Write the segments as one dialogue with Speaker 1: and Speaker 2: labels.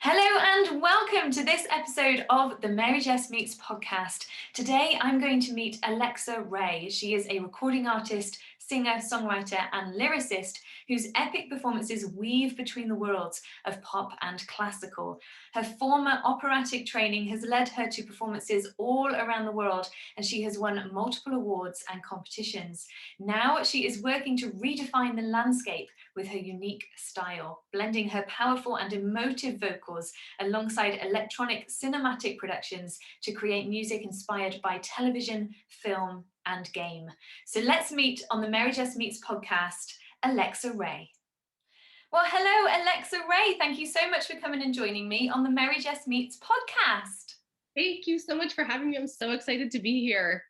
Speaker 1: Hello and welcome to this episode of the Mary-Jess Meets podcast. Today I'm going to meet Alexa Ray. She is a recording artist, singer, songwriter and lyricist whose epic performances weave between the worlds of pop and classical. Her former operatic training has led her to performances all around the world and she has won multiple awards and competitions. Now she is working to redefine the landscape with her unique style, blending her powerful and emotive vocals alongside electronic cinematic productions to create music inspired by television, film, and game. So let's meet on the Mary-Jess Meets podcast, Alexa Ray. Well, hello, Alexa Ray. Thank you so much for coming and joining me on the Mary-Jess Meets podcast.
Speaker 2: Thank you so much for having me. I'm so excited to be here.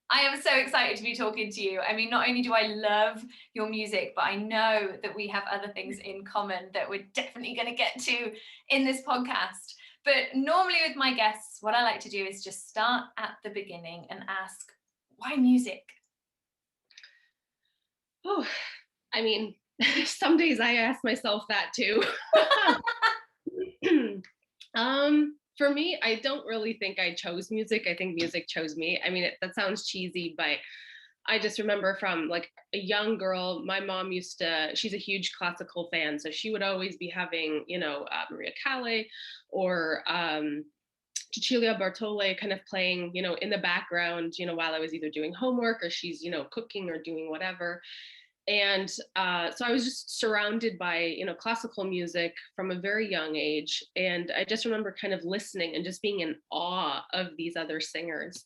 Speaker 1: I am so excited to be talking to you. I mean, not only do I love your music, but I know that we have other things in common that we're definitely going to get to in this podcast. But normally with my guests, what I like to do is just start at the beginning and ask, why music?
Speaker 2: Oh, I mean, some days I ask myself that too. For me, I don't really think I chose music. I think music chose me. I mean, that sounds cheesy, but I just remember from like a young girl, my mom she's a huge classical fan. So she would always be having, Maria Calais or Cecilia Bartoli kind of playing, in the background, while I was either doing homework or she's, cooking or doing whatever. And so I was just surrounded by, classical music from a very young age. And I just remember kind of listening and just being in awe of these other singers.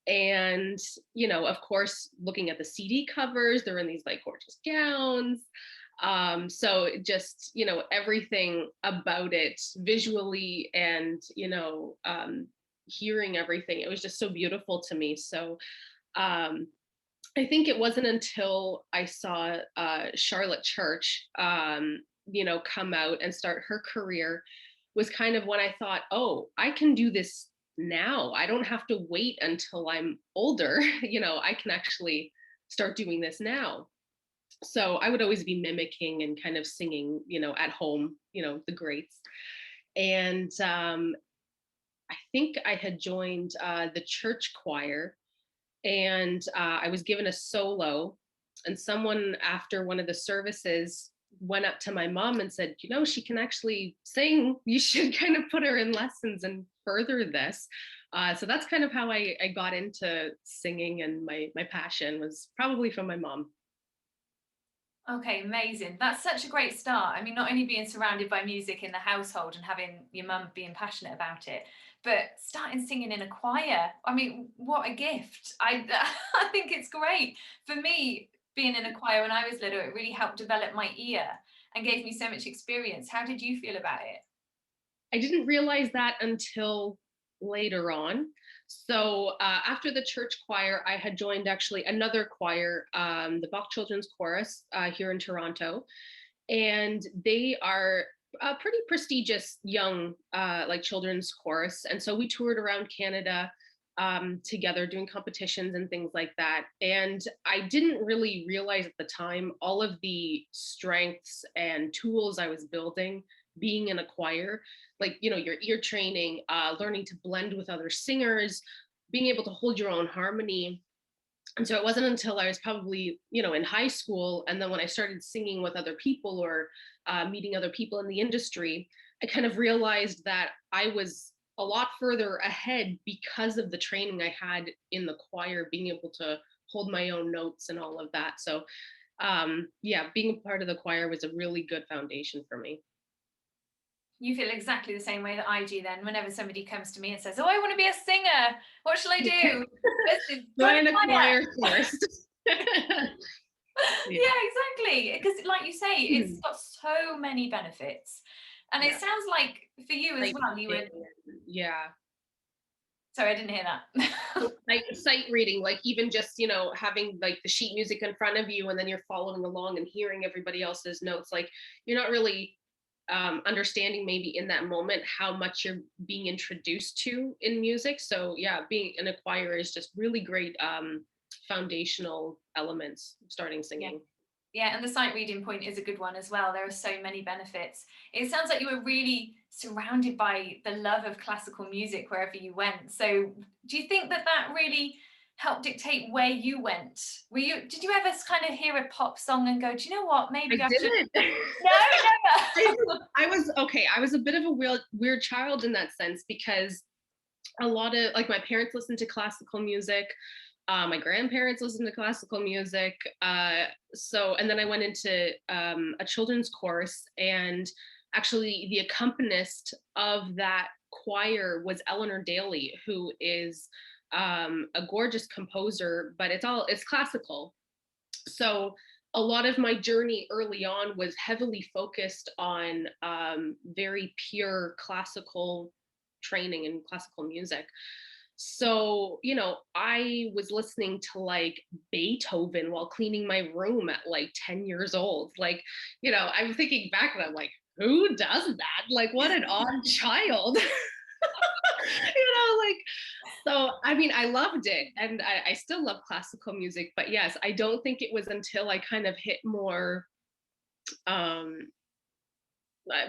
Speaker 2: And, of course, looking at the CD covers, they're in these like gorgeous gowns. So just, everything about it visually and, hearing everything, it was just so beautiful to me. So I think it wasn't until I saw Charlotte Church, come out and start her career was kind of when I thought, oh, I can do this now. I don't have to wait until I'm older. I can actually start doing this now. So I would always be mimicking and kind of singing, at home, the greats. And I think I had joined the church choir and I was given a solo, and someone after one of the services went up to my mom and said, she can actually sing. You should kind of put her in lessons and further this. So that's kind of how I got into singing, and my passion was probably from my mom.
Speaker 1: Okay, amazing. That's such a great start. I mean, not only being surrounded by music in the household and having your mum being passionate about it, but starting singing in a choir. I mean, what a gift. I I think it's great. For me, being in a choir when I was little, it really helped develop my ear and gave me so much experience. How did you feel about it?
Speaker 2: I didn't realize that until later on. So after the church choir, I had joined actually another choir, the Bach Children's Chorus here in Toronto. And they are a pretty prestigious young like children's chorus. And so we toured around Canada together doing competitions and things like that. And I didn't really realize at the time all of the strengths and tools I was building being in a choir, like, your ear training, learning to blend with other singers, being able to hold your own harmony. And so it wasn't until I was probably, in high school, and then when I started singing with other people or meeting other people in the industry, I kind of realized that I was a lot further ahead because of the training I had in the choir, being able to hold my own notes and all of that. So being a part of the choir was a really good foundation for me.
Speaker 1: You feel exactly the same way that I do then. Whenever somebody comes to me and says, oh, I want to be a singer, what shall I do?
Speaker 2: Join a choir first.
Speaker 1: Yeah, exactly. Because like you say, it's got so many benefits. And it sounds like for you as well, you would.
Speaker 2: Yeah.
Speaker 1: Sorry, I didn't hear that.
Speaker 2: Like sight reading, like even just, having like the sheet music in front of you and then you're following along and hearing everybody else's notes. Like you're not really understanding maybe in that moment how much you're being introduced to in music. So yeah, being in a choir is just really great foundational elements starting singing.
Speaker 1: Yeah, and the sight reading point is a good one as well. There are so many benefits. It sounds like you were really surrounded by the love of classical music wherever you went. So do you think that that really helped dictate where you went? Did you ever kind of hear a pop song and go, do you know what,
Speaker 2: I
Speaker 1: maybe I should?
Speaker 2: didn't.
Speaker 1: No, never.
Speaker 2: I was a bit of a weird child in that sense, because a lot of, like, my parents listened to classical music. My grandparents listened to classical music. And then I went into a children's course, and actually the accompanist of that choir was Eleanor Daly, who is a gorgeous composer, but it's classical. So a lot of my journey early on was heavily focused on very pure classical training in classical music. So, I was listening to like Beethoven while cleaning my room at like 10 years old. Like, I'm thinking back and I'm like, who does that? Like, what an odd child. Like, so I mean, I loved it, and I still love classical music. But yes, I don't think it was until I kind of hit more um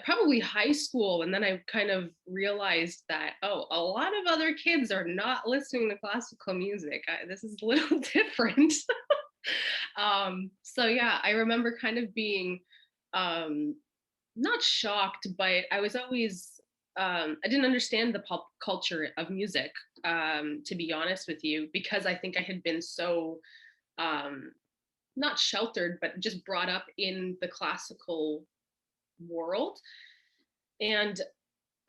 Speaker 2: probably high school, and then I kind of realized that, oh, a lot of other kids are not listening to classical music. This is a little different. So yeah, I remember kind of being not shocked, but I was always I didn't understand the pop culture of music, to be honest with you, because I think I had been so not sheltered, but just brought up in the classical world. And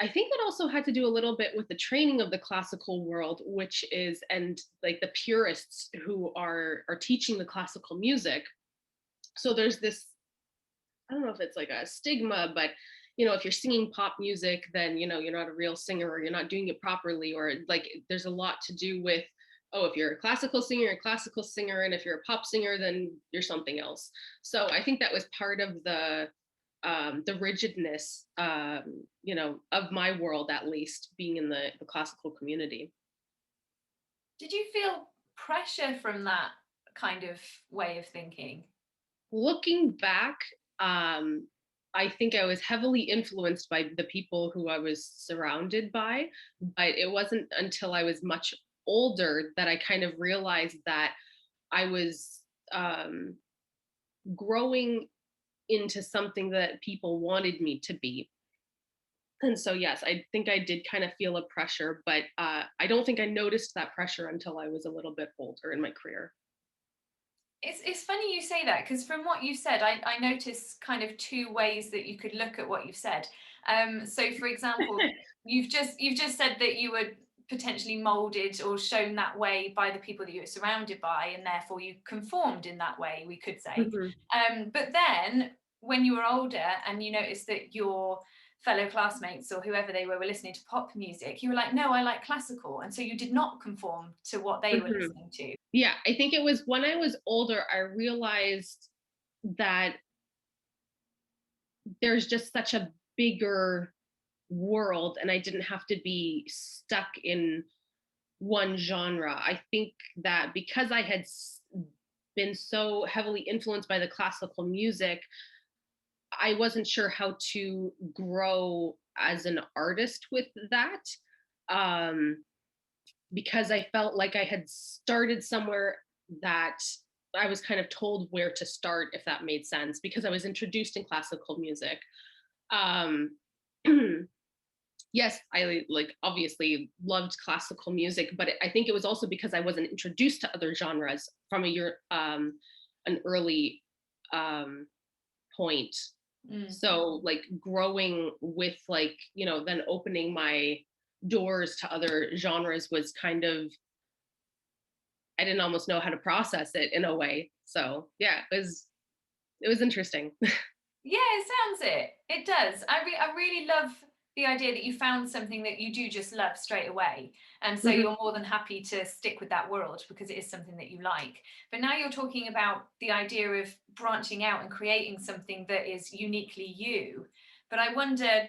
Speaker 2: I think that also had to do a little bit with the training of the classical world, which is, and like the purists who are teaching the classical music. So there's this, I don't know if it's like a stigma, but if you're singing pop music, then you're not a real singer, or you're not doing it properly, or like there's a lot to do with, oh, if you're a classical singer, you're a classical singer, and if you're a pop singer, then you're something else. So I think that was part of the rigidness, of my world, at least being in the classical community.
Speaker 1: Did you feel pressure from that kind of way of thinking?
Speaker 2: Looking back, I think I was heavily influenced by the people who I was surrounded by, but it wasn't until I was much older that I kind of realized that I was growing into something that people wanted me to be. And so, yes, I think I did kind of feel a pressure, but I don't think I noticed that pressure until I was a little bit older in my career.
Speaker 1: It's funny you say that, because from what you said, I notice kind of two ways that you could look at what you've said. So, for example, you've just said that you were potentially molded or shown that way by the people that you were surrounded by, and therefore you conformed in that way, we could say.
Speaker 2: Mhm.
Speaker 1: But then when you were older and you noticed that your fellow classmates or whoever they were listening to pop music, you were like, no, I like classical, and so you did not conform to what they were
Speaker 2: Mhm.
Speaker 1: listening to.
Speaker 2: Yeah, I think it was when I was older, I realized that there's just such a bigger world, and I didn't have to be stuck in one genre. I think that because I had been so heavily influenced by the classical music, I wasn't sure how to grow as an artist with that. Um, because I felt like I had started somewhere that I was kind of told where to start, if that made sense, because I was introduced in classical music. Um, yes, I like obviously loved classical music, but I think it was also because I wasn't introduced to other genres from an early point.
Speaker 1: Mm.
Speaker 2: So like growing with like, then opening my doors to other genres was kind of, I didn't almost know how to process it in a way. So yeah, it was interesting.
Speaker 1: Yeah, it sounds it. It does. I really love the idea that you found something that you do just love straight away. And so
Speaker 2: Mhm.
Speaker 1: you're more than happy to stick with that world because it is something that you like. But now you're talking about the idea of branching out and creating something that is uniquely you. But I wonder,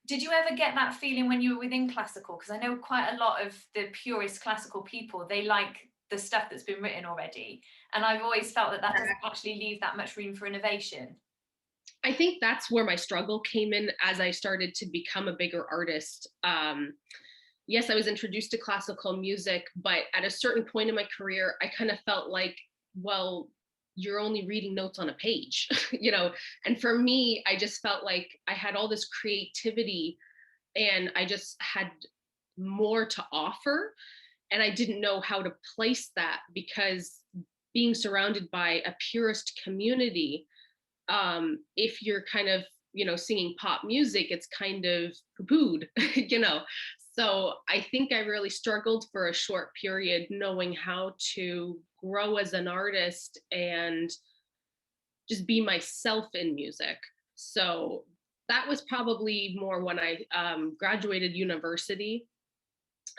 Speaker 1: did you ever get that feeling when you were within classical? Because I know quite a lot of the purist classical people, they like the stuff that's been written already. And I've always felt that that doesn't actually leave that much room for innovation.
Speaker 2: I think that's where my struggle came in as I started to become a bigger artist. Yes, I was introduced to classical music, but at a certain point in my career, I kind of felt like, well, you're only reading notes on a page, you know? And for me, I just felt like I had all this creativity and I just had more to offer. And I didn't know how to place that because being surrounded by a purist community, if you're kind of, you know, singing pop music, it's kind of poo-pooed, you know. So I think I really struggled for a short period knowing how to grow as an artist and just be myself in music. So that was probably more when I graduated university.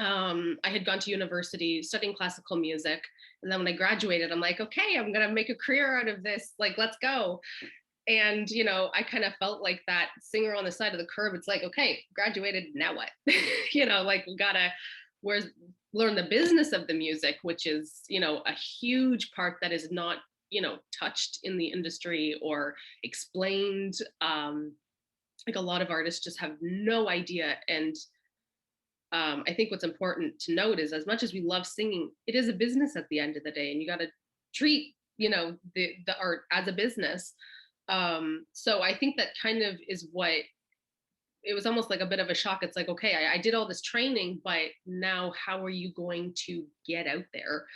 Speaker 2: I had gone to university studying classical music. And then when I graduated, I'm like, okay, I'm going to make a career out of this. Like, let's go. And, you know, I kind of felt like that singer on the side of the curb. It's like, okay, graduated, now what? You know, like we got to where's learn the business of the music, which is, you know, a huge part that is not, you know, touched in the industry or explained. Like a lot of artists just have no idea. And I think what's important to note is as much as we love singing, it is a business at the end of the day, and you got to treat, you know, the art as a business. So I think that kind of is what it was almost like a bit of a shock. It's like, okay, I did all this training, but now how are you going to get out there?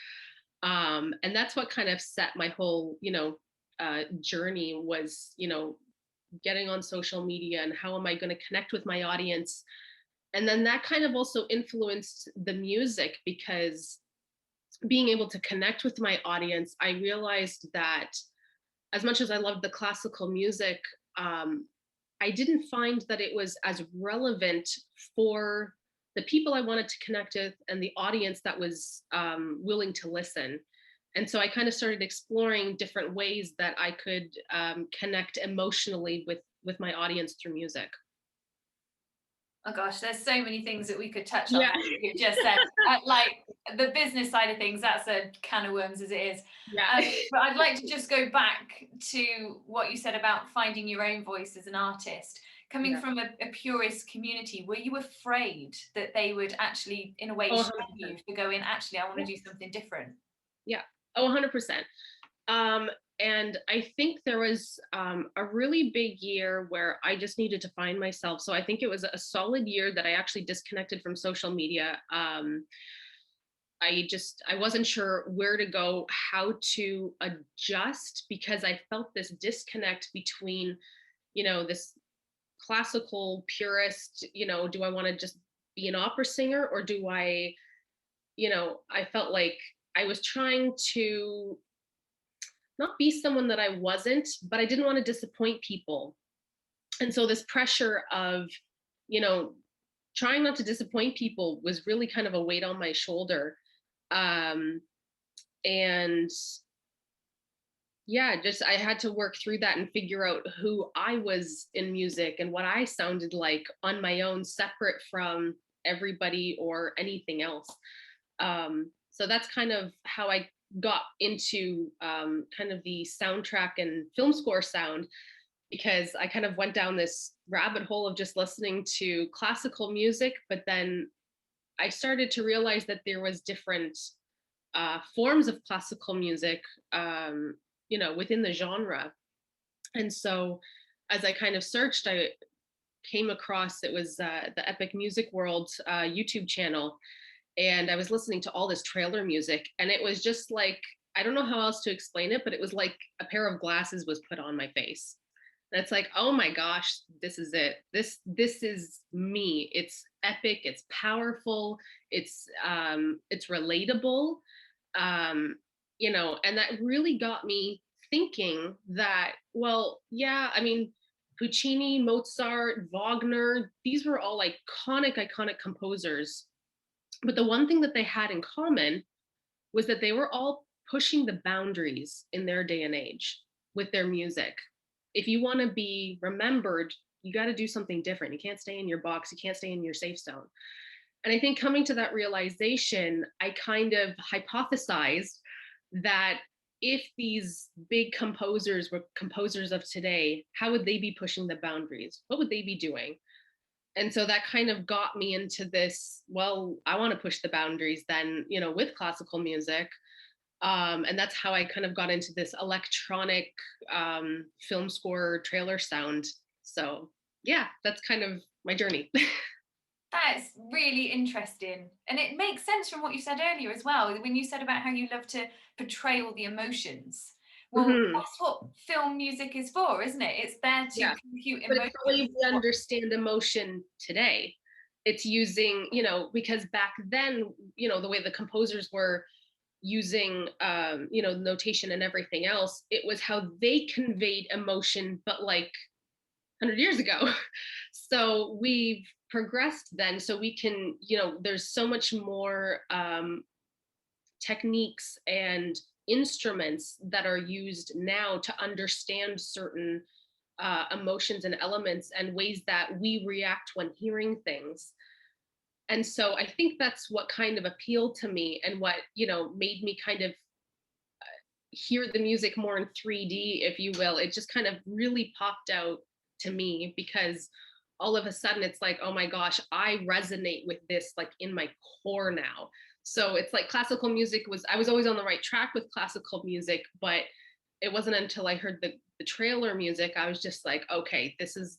Speaker 2: And that's what kind of set my whole, you know, journey was, you know, getting on social media and how am I going to connect with my audience. And then that kind of also influenced the music because being able to connect with my audience, I realized that as much as I loved the classical music, I didn't find that it was as relevant for the people I wanted to connect with and the audience that was willing to listen. And so I kind of started exploring different ways that I could connect emotionally with my audience through music.
Speaker 1: Oh gosh, there's so many things that we could touch on
Speaker 2: Yeah.
Speaker 1: that you've just said. Like the business side of things, that's a can of worms as it is.
Speaker 2: Yeah.
Speaker 1: But I'd like to just go back to what you said about finding your own voice as an artist. Coming
Speaker 2: Yeah.
Speaker 1: from a purist community, were you afraid that they would actually, in a way,
Speaker 2: Oh,
Speaker 1: shame
Speaker 2: 100%.
Speaker 1: you for going, actually, I want to
Speaker 2: Yeah.
Speaker 1: do something different?
Speaker 2: Yeah. Oh, 100%. Um, and I think there was a really big year where I just needed to find myself. So I think it was a solid year that I actually disconnected from social media. I wasn't sure where to go, how to adjust because I felt this disconnect between, you know, this classical purist, you know, do I want to just be an opera singer or do I, you know, I felt like I was trying to not be someone that I wasn't, but I didn't want to disappoint people. And so this pressure of, you know, trying not to disappoint people was really kind of a weight on my shoulder. Um, and yeah, just I had to work through that and figure out who I was in music and what I sounded like on my own, separate from everybody or anything else. So that's kind of how I got into kind of the soundtrack and film score sound because I kind of went down this rabbit hole of just listening to classical music, but then I started to realize that there was different forms of classical music, you know, within the genre. And so as I kind of searched, I came across it was the Epic Music World YouTube channel, and I was listening to all this trailer music, and it was just like I don't know how else to explain it, but it was like a pair of glasses was put on my face. And it's like, oh my gosh, this is it. This is me. It's epic. It's powerful. It's relatable. Um, you know, and that really got me thinking that, well, yeah, I mean, Puccini, Mozart, Wagner, these were all iconic composers. But the one thing that they had in common was that they were all pushing the boundaries in their day and age with their music. If you want to be remembered, you got to do something different. You can't stay in your box, you can't stay in your safe zone. And I think coming to that realization, I kind of hypothesized that if these big composers were composers of today, how would they be pushing the boundaries? What would they be doing? And so that kind of got me into this, well, I want to push the boundaries then, with classical music. And that's how I kind of got into this electronic film score trailer sound. So yeah, that's kind of my journey.
Speaker 1: That's really interesting. And it makes sense from what you said earlier as well, when you said about how you love to portray all the emotions. Well,
Speaker 2: Hmm.
Speaker 1: that's what film music is for, isn't it? It's there to
Speaker 2: Yeah,
Speaker 1: compute
Speaker 2: but it's the way
Speaker 1: emotions.
Speaker 2: we understand emotion today. It's using, because back then, the way the composers were using, notation and everything else, it was how they conveyed emotion, but like 100 years ago. So we've progressed then, so we can, there's so much more techniques and instruments that are used now to understand certain emotions and elements and ways that we react when hearing things. And so I think that's what kind of appealed to me, and what made me kind of hear the music more in 3D, if you will. It just kind of really popped out to me, because all of a sudden it's like, oh my gosh, I resonate with this like in my core now. So it's like classical music I was always on the right track with classical music, but it wasn't until I heard the trailer music, I was just like, okay, this is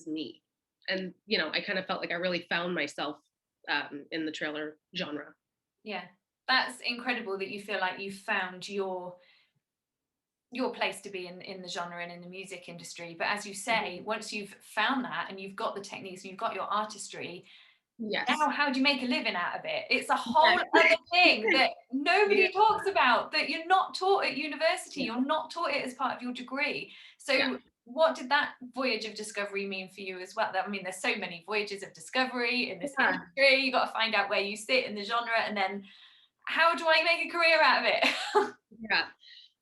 Speaker 2: me. And I kind of felt like I really found myself in the trailer genre.
Speaker 1: Yeah, that's incredible that you feel like you found your place to be in the genre and in the music industry. But as you say,
Speaker 2: Mhm.
Speaker 1: once you've found that and you've got the techniques and you've got your artistry,
Speaker 2: Yes.
Speaker 1: now how do you make a living out of it? It's a whole
Speaker 2: Yes.
Speaker 1: other thing that
Speaker 2: Yeah.
Speaker 1: nobody talks about, that you're not taught at university.
Speaker 2: Yeah.
Speaker 1: You're not taught it as part of your degree.
Speaker 2: Yeah.
Speaker 1: So what did that voyage of discovery mean for you as well? I mean, there's so many voyages of discovery in this
Speaker 2: Yeah.
Speaker 1: industry. You got to find out where you sit in the genre, and then how do I make a career out of it?
Speaker 2: Yeah.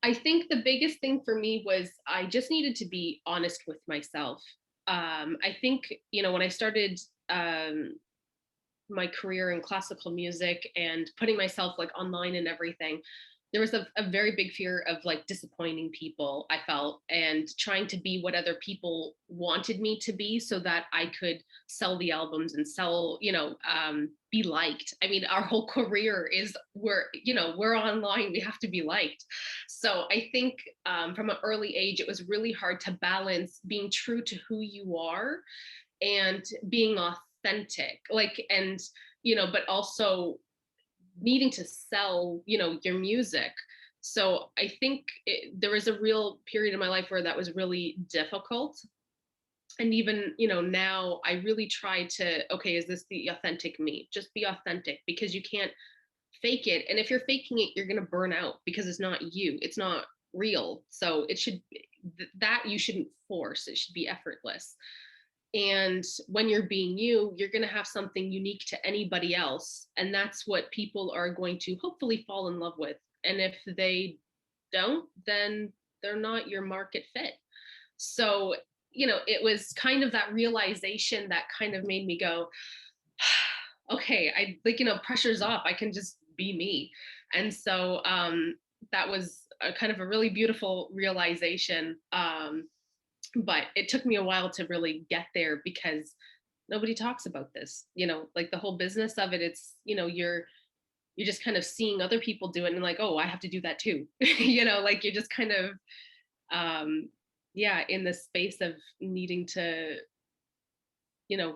Speaker 2: I think the biggest thing for me was I just needed to be honest with myself. I think, when I started my career in classical music and putting myself like online and everything, there was a very big fear of like disappointing people, I felt, and trying to be what other people wanted me to be so that I could sell the albums and sell, be liked. I mean, our whole career is we're online, we have to be liked. So I think from an early age, it was really hard to balance being true to who you are and being authentic, like, and but also needing to sell your music. So I think there was a real period in my life where that was really difficult. And even now I really try to, okay, is this the authentic me? Just be authentic, because you can't fake it. And if you're faking it, you're going to burn out, because it's not you, it's not real. So it should, that you shouldn't force, it should be effortless. And when you're being you, you're going to have something unique to anybody else. And that's what people are going to hopefully fall in love with. And if they don't, then they're not your market fit. So, it was kind of that realization that kind of made me go, okay, I like, pressure's off. I can just be me. And so that was a kind of a really beautiful realization. But it took me a while to really get there, because nobody talks about this, like the whole business of it. It's, you're just kind of seeing other people do it and like, oh, I have to do that too. Like you're just kind of yeah, in the space of needing to,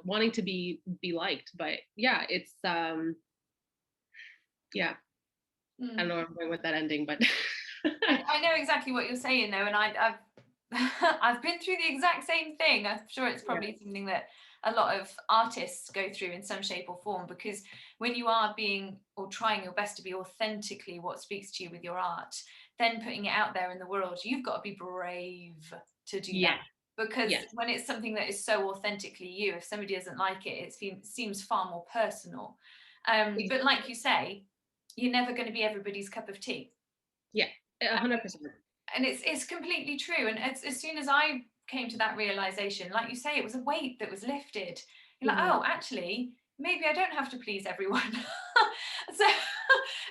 Speaker 2: wanting to be liked. But yeah, it's yeah, I don't know where I'm going with that ending, but
Speaker 1: I know exactly what you're saying though, and I've I've been through the exact same thing. I'm sure it's
Speaker 2: yeah.
Speaker 1: probably something that a lot of artists go through in some shape or form, because when you are being or trying your best to be authentically what speaks to you with your art, then putting it out there in the world, you've got to be brave to do that.
Speaker 2: Yeah.
Speaker 1: Because
Speaker 2: Yes.
Speaker 1: when it's something that is so authentically you, if somebody doesn't like it, it seems far more personal. But like you say, you're never going to be everybody's cup of tea.
Speaker 2: Yeah, 100%.
Speaker 1: And it's completely true. And as soon as I came to that realization, like you say, it was a weight that was lifted. You're like,
Speaker 2: Mhm.
Speaker 1: oh, actually, maybe I don't have to please everyone. So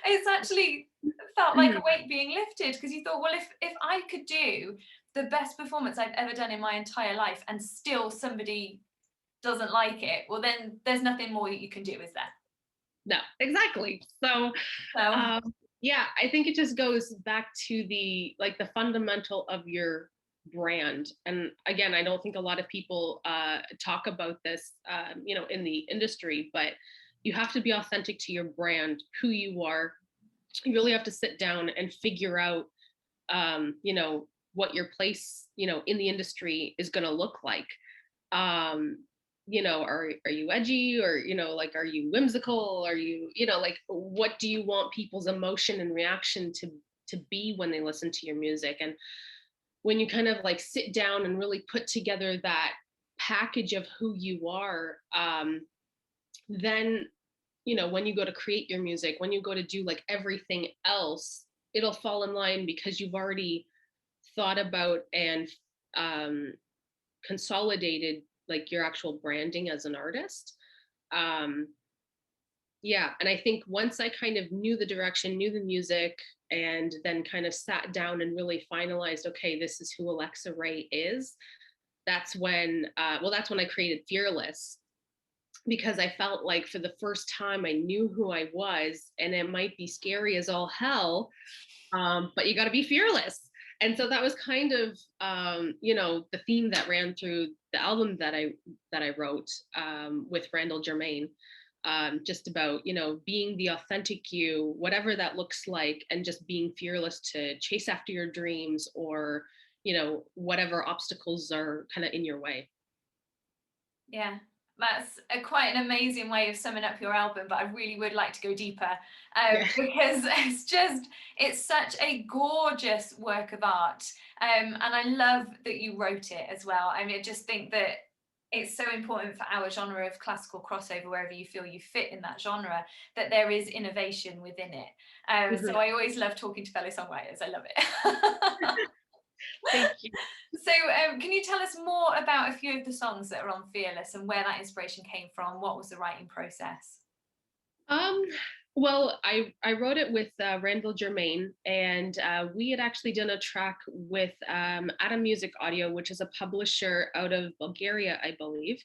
Speaker 1: it's actually felt like a weight being lifted, because you thought, well, if I could do the best performance I've ever done in my entire life and still somebody doesn't like it, well, then there's nothing more that you can do, is there?
Speaker 2: No, exactly. So,
Speaker 1: So
Speaker 2: yeah, I think it just goes back to the fundamental of your brand. And again, I don't think a lot of people talk about this, in the industry, but you have to be authentic to your brand, who you are. You really have to sit down and figure out, what your place, in the industry is going to look like. Um, are you edgy, or like, are you whimsical, are you, like, what do you want people's emotion and reaction to be when they listen to your music? And when you kind of like sit down and really put together that package of who you are, then when you go to create your music, when you go to do like everything else, it'll fall in line because you've already thought about and um, consolidated like your actual branding as an artist. Um, yeah, and I think once I kind of knew the direction, knew the music, and then kind of sat down and really finalized, okay, this is who Alexa Ray is. That's when, that's when I created Fearless, because I felt like for the first time I knew who I was, and it might be scary as all hell, but you got to be fearless. And so that was kind of, the theme that ran through the album that I wrote with Randall Germain, just about, being the authentic you, whatever that looks like, and just being fearless to chase after your dreams, or, whatever obstacles are kind of in your way.
Speaker 1: yeah, that's quite an amazing way of summing up your album, but I really would like to go deeper,
Speaker 2: Yeah.
Speaker 1: because it's such a gorgeous work of art, and I love that you wrote it as well. I mean, I just think that it's so important for our genre of classical crossover, wherever you feel you fit in that genre, that there is innovation within it.
Speaker 2: Mhm.
Speaker 1: So I always love talking to fellow songwriters. I love it.
Speaker 2: Thank you.
Speaker 1: So can you tell us more about a few of the songs that are on Fearless and where that inspiration came from? What was the writing process?
Speaker 2: Um, well, I wrote it with Randall Germain, and we had actually done a track with Adam Music Audio, which is a publisher out of Bulgaria, I believe.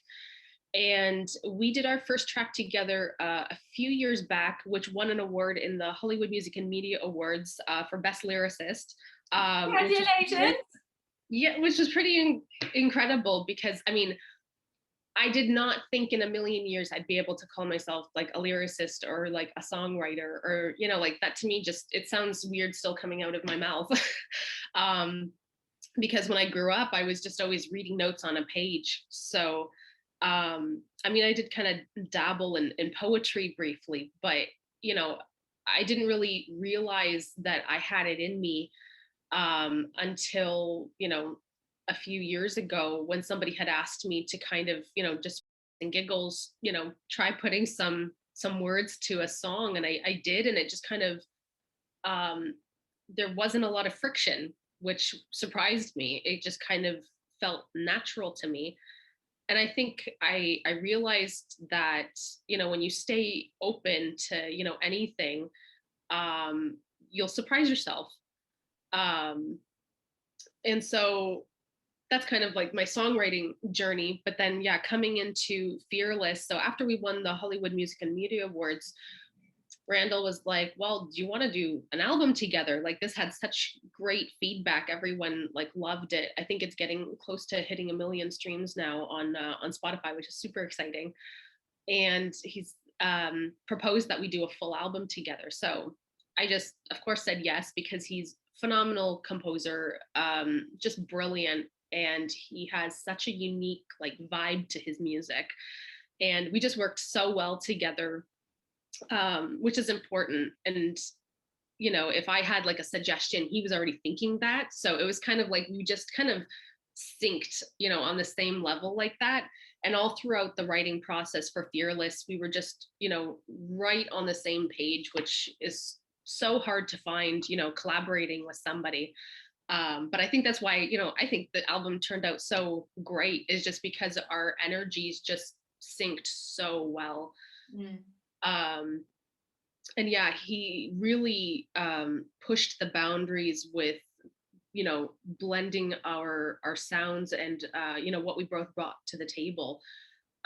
Speaker 2: And we did our first track together a few years back, which won an award in the Hollywood Music and Media Awards for Best Lyricist.
Speaker 1: Congratulations!
Speaker 2: Which was pretty incredible, because I mean, I did not think in a million years I'd be able to call myself like a lyricist or like a songwriter, or, like that. To me, just, it sounds weird still coming out of my mouth. um, because when I grew up, I was just always reading notes on a page. So, I mean, I did kind of dabble in poetry briefly, but, I didn't really realize that I had it in me until, a few years ago, when somebody had asked me to kind of, just and giggles, try putting some words to a song. And I did, and it just kind of, there wasn't a lot of friction, which surprised me. It just kind of felt natural to me. And I think I realized that, when you stay open to, anything, you'll surprise yourself. Um, and so that's kind of like my songwriting journey. But then, yeah, coming into Fearless. So after we won the Hollywood Music and Media Awards, Randall was like, well, do you want to do an album together? Like, this had such great feedback. Everyone like loved it. I think it's getting close to hitting 1 million streams now on Spotify, which is super exciting. And he's proposed that we do a full album together. So I just, of course, said yes, because he's phenomenal composer, just brilliant. And he has such a unique like vibe to his music. And we just worked so well together, which is important. And, if I had like a suggestion, he was already thinking that. So it was kind of like we just kind of synced, on the same level like that. And all throughout the writing process for Fearless, we were just, right on the same page, which is so hard to find, collaborating with somebody. But I think that's why, I think the album turned out so great, is just because our energies just synced so well.
Speaker 1: Mm.
Speaker 2: Um, and yeah, he really pushed the boundaries with, blending our sounds and what we both brought to the table.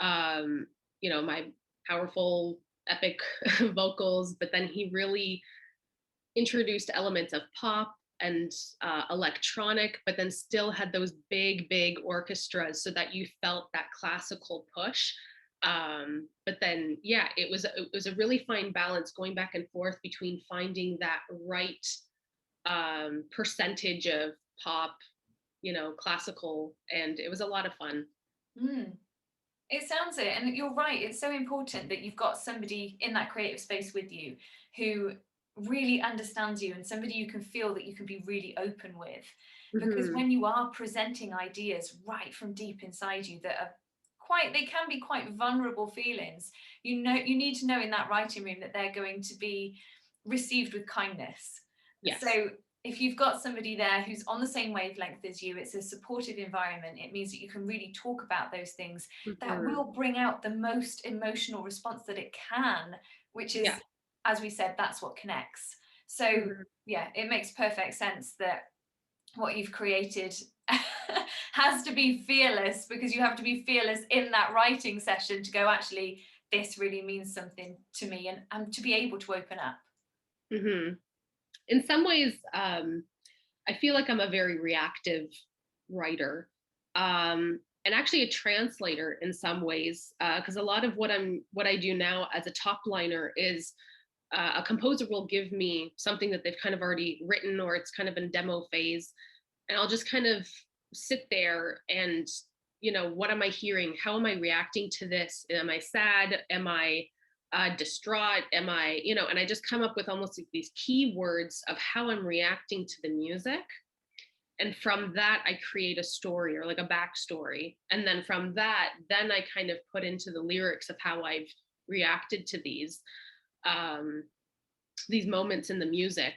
Speaker 2: My powerful epic vocals, but then he really introduced elements of pop and electronic, but then still had those big orchestras so that you felt that classical push. But then, yeah, it was a really fine balance going back and forth between finding that right percentage of pop, classical, and it was a lot of fun.
Speaker 1: Mm. It sounds it, and you're right. It's so important that you've got somebody in that creative space with you who really understands you, and somebody you can feel that you can be really open with. Because
Speaker 2: Hmm.
Speaker 1: when you are presenting ideas right from deep inside you that are they can be quite vulnerable feelings, you need to know in that writing room that they're going to be received with kindness.
Speaker 2: Yes.
Speaker 1: So if you've got somebody there who's on the same wavelength as you, it's a supportive environment. It means that you can really talk about those things that
Speaker 2: Hmm.
Speaker 1: will bring out the most emotional response that it can, which
Speaker 2: Yeah.
Speaker 1: is, as we said, that's what connects. So,
Speaker 2: Hmm.
Speaker 1: yeah, it makes perfect sense that what you've created has to be fearless, because you have to be fearless in that writing session to go, actually, this really means something to me, and to be able to open up.
Speaker 2: Hmm. In some ways, I feel like I'm a very reactive writer, and actually a translator in some ways, because a lot of what I do now as a top liner is a composer will give me something that they've kind of already written, or it's kind of in demo phase, and I'll just kind of sit there and, what am I hearing? How am I reacting to this? Am I sad? Am I distraught? Am I, and I just come up with almost like these keywords of how I'm reacting to the music. And from that, I create a story or like a backstory. And then from that, then I kind of put into the lyrics of how I've reacted to um, these moments in the music.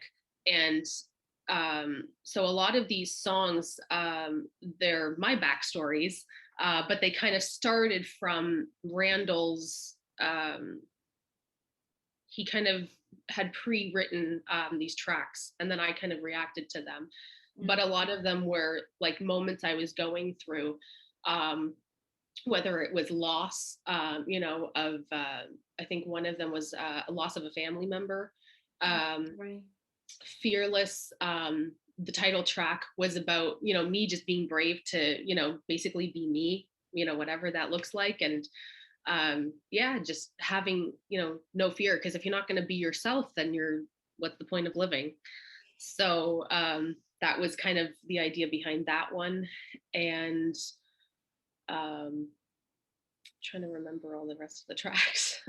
Speaker 2: And so a lot of these songs, they're my backstories, but they kind of started from Randall's. He kind of had pre-written these tracks, and then I kind of reacted to them. But a lot of them were like moments I was going through, um, whether it was loss, of I think one of them was a loss of a family member. Um,
Speaker 1: Right.
Speaker 2: Fearless, the title track was about, me just being brave to, basically be me, whatever that looks like. And yeah, just having, no fear, because if you're not going to be yourself, then what's the point of living? So that was kind of the idea behind that one. And trying to remember all the rest of the tracks.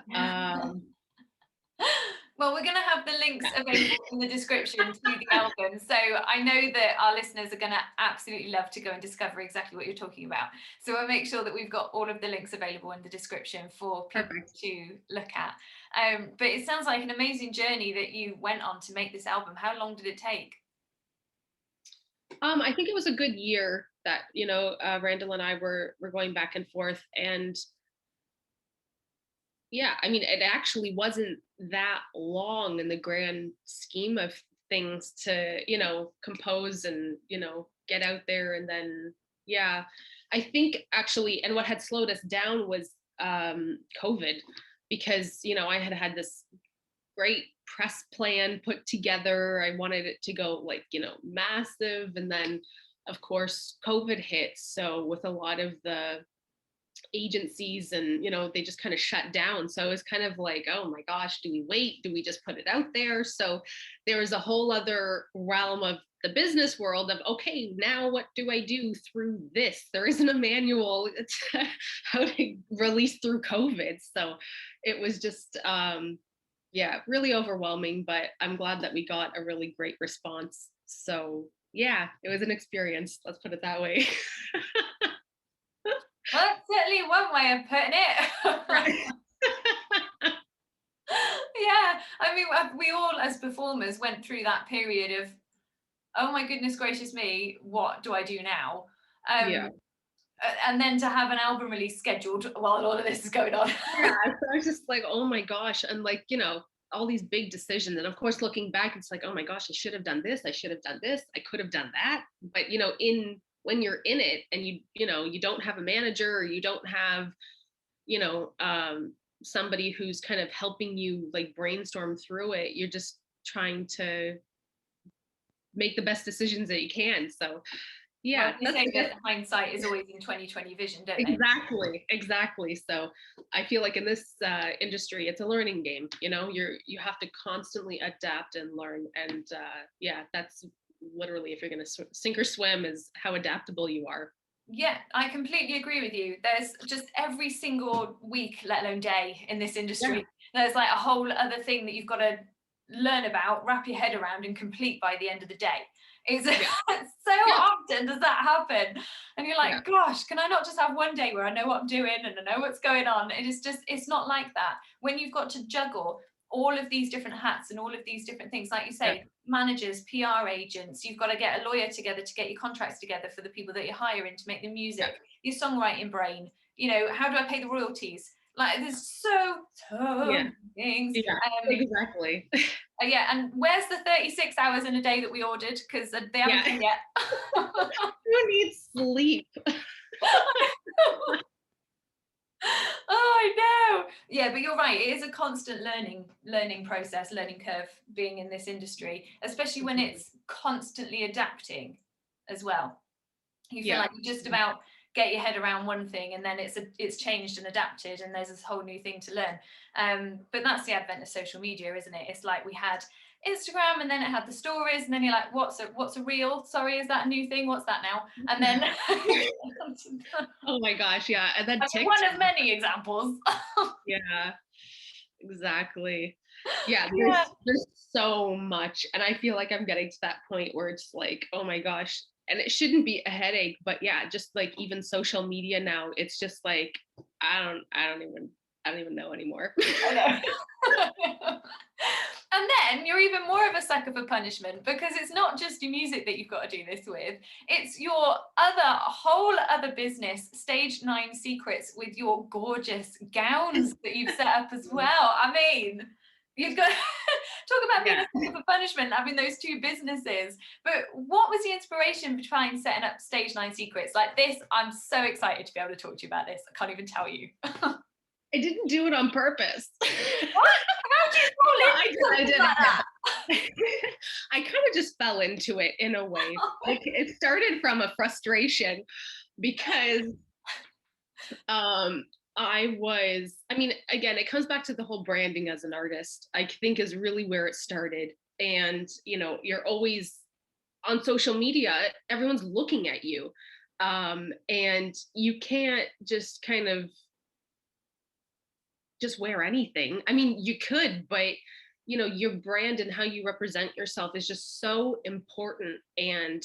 Speaker 1: Well, we're going to have the links available in the description to the album. So I know that our listeners are going to absolutely love to go and discover exactly what you're talking about. So we'll make sure that we've got all of the links available in the description for people
Speaker 2: Perfect.
Speaker 1: to look at. But it sounds like an amazing journey that you went on to make this album. How long did it take?
Speaker 2: I think it was a good year that, Randall and I were going back and forth. And yeah, I mean, it actually wasn't that long in the grand scheme of things to, compose and, get out there. And then, yeah, I think actually, and what had slowed us down was COVID, because, I had had this great press plan put together. I wanted it to go like, massive. And then, of course, COVID hit. So with a lot of the agencies and, they just kind of shut down. So it was kind of like, oh my gosh, do we wait? Do we just put it out there? So there was a whole other realm of the business world of, okay, now what do I do through this? There isn't a manual how to release through COVID. So it was just yeah, really overwhelming, but I'm glad that we got a really great response. So yeah, it was an experience, let's put it that way.
Speaker 1: Well, that's certainly one way of putting it.
Speaker 2: Right.
Speaker 1: Yeah, I mean, we all as performers went through that period of, oh my goodness gracious me, what do I do now?
Speaker 2: Yeah.
Speaker 1: And then to have an album release scheduled while all of this is going on.
Speaker 2: Yeah. So I was just like, oh my gosh. And like, all these big decisions. And of course, looking back, it's like, oh my gosh, I should have done this. I should have done this. I could have done that. But, when you're in it and you don't have a manager, or you don't have, somebody who's kind of helping you like brainstorm through it, you're just trying to make the best decisions that you can. So yeah,
Speaker 1: Well, they say that hindsight is always in 2020 vision, don't they?
Speaker 2: exactly. So I feel like in this industry, it's a learning game. You have to constantly adapt and learn. And yeah, that's literally, if you're going to sink or swim, is how adaptable you are.
Speaker 1: Yeah, I completely agree with you. There's just every single week, let alone day, in this industry, there's like a whole other thing that you've got to learn about, wrap your head around, and complete by the end of the day. It's so often does that happen, and you're like, gosh, can I not just have one day where I know what I'm doing and I know what's going on? It's not like that when you've got to juggle all of these different hats and all of these different things, like you say, managers, PR agents, you've got to get a lawyer together to get your contracts together for the people that you're hiring to make the music, your songwriting brain, how do I pay the royalties? Like, there's so many things.
Speaker 2: Exactly.
Speaker 1: And where's the 36 hours in a day that we ordered? Because they haven't come yet.
Speaker 2: Who needs sleep?
Speaker 1: Oh, I know. Yeah, but you're right. It is a constant learning process, learning curve being in this industry, especially when it's constantly adapting as well. You feel like you just about get your head around one thing, and then it's changed and adapted, and there's this whole new thing to learn. But that's the advent of social media, isn't it? It's like we had Instagram, and then it had the stories, and then you're like, what's a reel? Sorry, is that a new thing? What's that now? And then
Speaker 2: oh my gosh, yeah. And then
Speaker 1: one of many examples.
Speaker 2: Yeah, exactly. Yeah, there's so much, and I feel like I'm getting to that point where it's like, oh my gosh, and it shouldn't be a headache, but yeah, just like even social media now, it's just like I don't even know anymore.
Speaker 1: I know. And then you're even more of a sucker for punishment, because it's not just your music that you've got to do this with, it's your whole other business, Stage 9 Secrets, with your gorgeous gowns that you've set up as well. I mean, you've got talk about being a sucker for punishment, having those two businesses. But what was the inspiration behind setting up Stage 9 Secrets? Like this, I'm so excited to be able to talk to you about this. I can't even tell you.
Speaker 2: I didn't do it on purpose.
Speaker 1: What? How do you fall into something like that?
Speaker 2: I kind of just fell into it in a way. Like it started from a frustration because again, it comes back to the whole branding as an artist, I think, is really where it started. And, you're always on social media, everyone's looking at you. And you can't just kind of just wear anything. I mean, you could, but your brand and how you represent yourself is just so important. And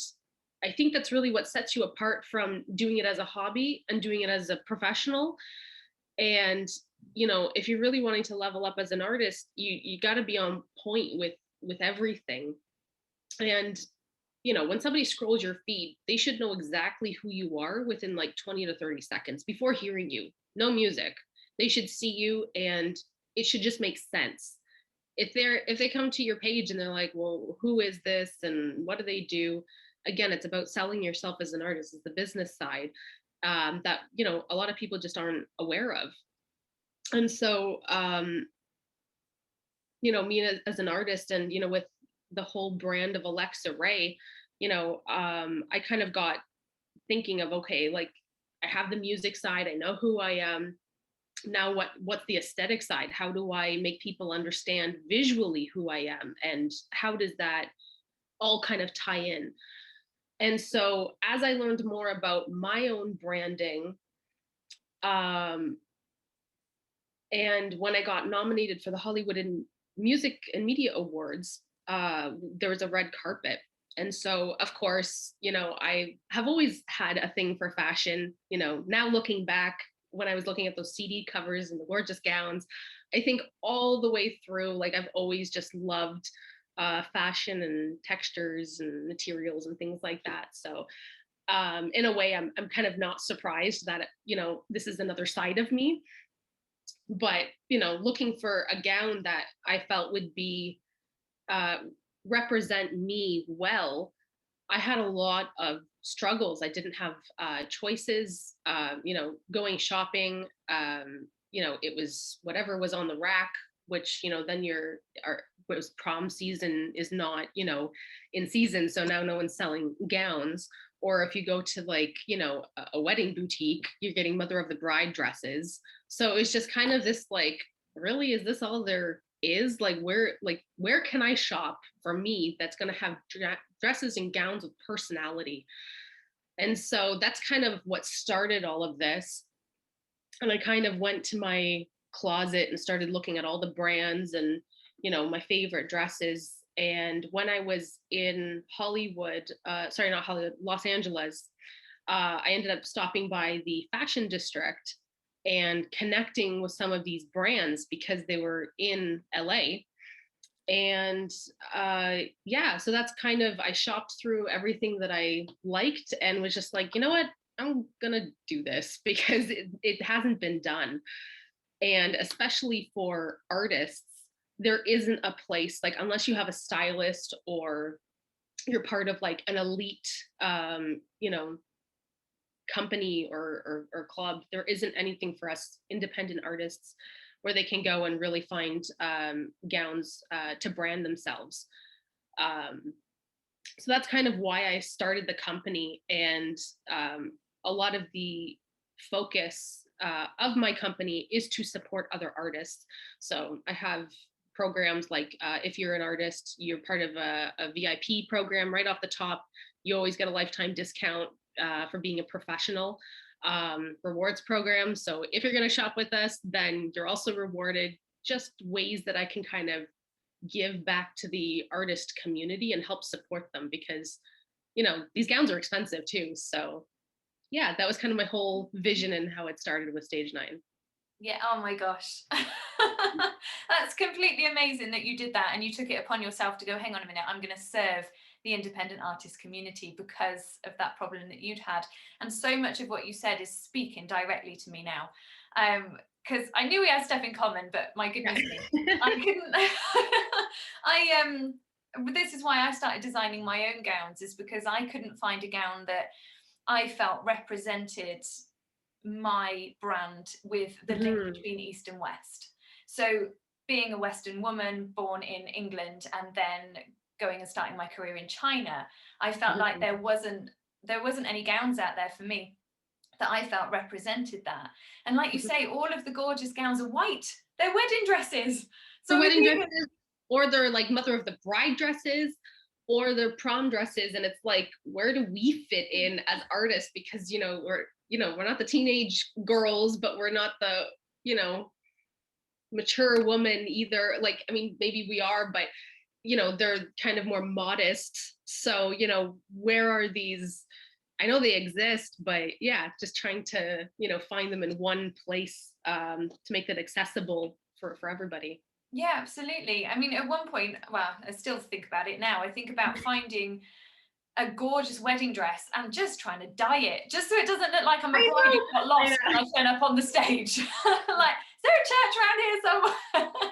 Speaker 2: I think that's really what sets you apart from doing it as a hobby and doing it as a professional. And if you're really wanting to level up as an artist, you got to be on point with everything. And when somebody scrolls your feed, they should know exactly who you are within like 20 to 30 seconds before hearing you. No music. They should see you, and it should just make sense. If they come to your page and they're like, well, who is this and what do they do? Again, it's about selling yourself as an artist. It's the business side that a lot of people just aren't aware of. And so me as an artist, and with the whole brand of Alexa Ray, I kind of got thinking of, okay, like I have the music side, I know who I am. Now what's the aesthetic side? How do I make people understand visually who I am, and how does that all kind of tie in? And so as I learned more about my own branding, and when I got nominated for the Hollywood Music and Media Awards, there was a red carpet. And so, of course, I have always had a thing for fashion. Now looking back, when I was looking at those CD covers and the gorgeous gowns, I think all the way through, like I've always just loved fashion and textures and materials and things like that. So in a way, I'm kind of not surprised that, this is another side of me. But, looking for a gown that I felt would be uh, represent me well, I had a lot of struggles. I didn't have choices. Going shopping. It was whatever was on the rack. Which then what was prom season is not in season, so now no one's selling gowns. Or if you go to a wedding boutique, you're getting mother of the bride dresses. So it's just kind of this really, is this all there is? Where can I shop for me that's going to have dresses and gowns with personality? And so that's kind of what started all of this. And I kind of went to my closet and started looking at all the brands and my favorite dresses. And when I was in not Hollywood, Los Angeles, I ended up stopping by the fashion district and connecting with some of these brands because they were in LA. And so that's kind of, I shopped through everything that I liked and was just like, you know what, I'm gonna do this because it hasn't been done. And especially for artists, there isn't a place, unless you have a stylist or you're part of an elite company or club, there isn't anything for us independent artists where they can go and really find gowns to brand themselves. So that's kind of why I started the company. And a lot of the focus of my company is to support other artists. So I have programs if you're an artist, you're part of a VIP program right off the top. You always get a lifetime discount for being a professional. Rewards program. So if you're going to shop with us, then you're also rewarded. Just ways that I can kind of give back to the artist community and help support them because, these gowns are expensive too. So yeah, that was kind of my whole vision and how it started with Stage 9.
Speaker 1: Yeah, oh my gosh. That's completely amazing that you did that and you took it upon yourself to go, hang on a minute, I'm going to serve the independent artist community because of that problem that you'd had. And so much of what you said is speaking directly to me now. Because I knew we had stuff in common, but my goodness me, I couldn't. This is why I started designing my own gowns, is because I couldn't find a gown that I felt represented my brand with the link between East and West. So being a Western woman born in England and then going and starting my career in China, I felt like there wasn't any gowns out there for me that I felt represented that. And like you say, all of the gorgeous gowns are white. They're wedding dresses.
Speaker 2: So wedding dresses, or they're mother of the bride dresses, or they're prom dresses. And it's where do we fit in as artists? Because we're not the teenage girls, but we're not the mature woman either. Maybe we are, but they're kind of more modest. So where are these? I know they exist, but yeah, just trying to find them in one place to make that accessible for everybody.
Speaker 1: Yeah, absolutely. I mean, at one point, well, I still think about it now. I think about finding a gorgeous wedding dress and just trying to dye it, just so it doesn't look like I'm a bride who got lost when I turn up on the stage. Is there a church around here somewhere?